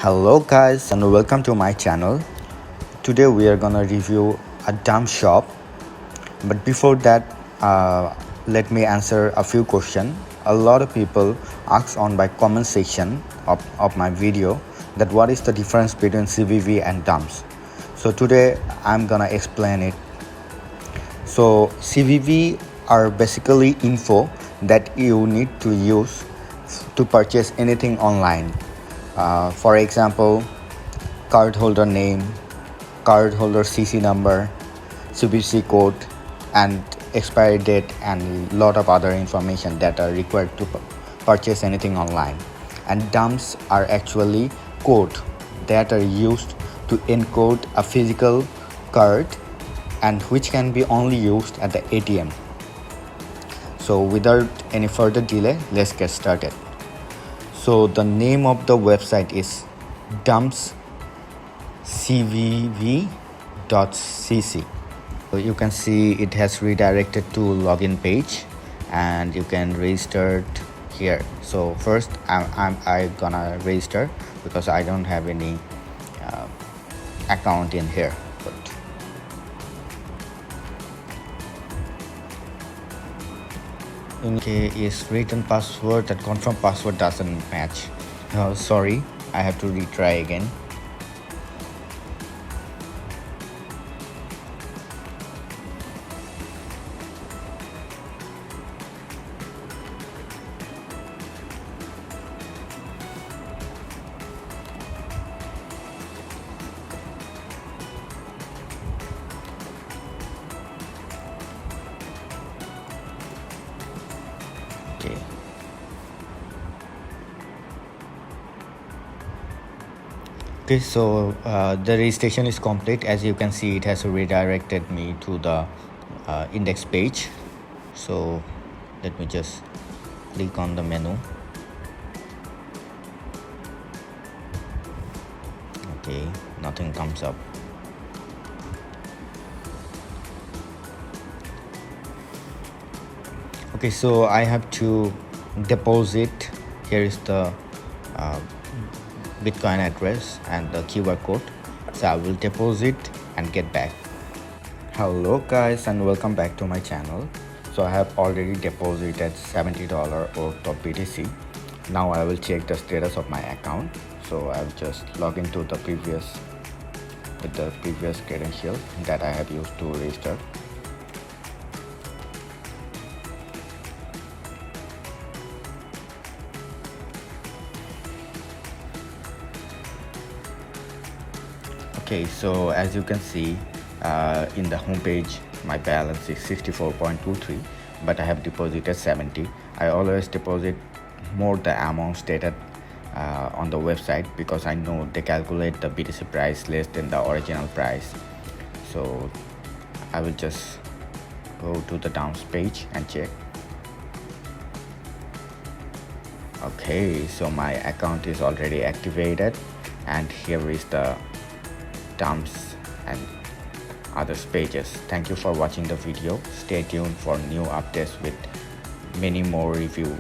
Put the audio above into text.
Hello guys and welcome to my channel. Today we are gonna review a dump shop, but before that let me answer a few questions. A lot of people ask on my comment section of my video that what is the difference between CVV and dumps. So today I'm gonna explain it. So CVV are basically info that you need to use to purchase anything online. For example, cardholder name, cardholder CC number, CVC code, and expiry date, and lot of other information that are required to purchase anything online. And dumps are actually code that are used to encode a physical card and which can be only used at the ATM. So without any further delay, let's get started. So the name of the website is dumpscvv.cc. So you can see it has redirected to login page and you can register here. So first I'm gonna register because I don't have any account in here. But okay, is written password that confirm password doesn't match. Sorry, I have to retry again. Okay, so the registration is complete. As you can see, it has redirected me to the index page. So let me just click on the menu. Okay, nothing comes up. Okay, so I have to deposit. Here is the Bitcoin address and the QR code. So I will deposit and get back. Hello guys and welcome back to my channel. So I have already deposited $70 worth of BTC. Now I will check the status of my account. So I'll just log into the previous credential that I have used to register. Okay, so as you can see in the home page, my balance is 64.23, but I have deposited 70. I always deposit more the amount stated on the website because I know they calculate the BTC price less than the original price. So I will just go to the dumps page and check. Okay, so my account is already activated and here is the dumps and others pages. Thank you for watching the video. Stay tuned for new updates with many more review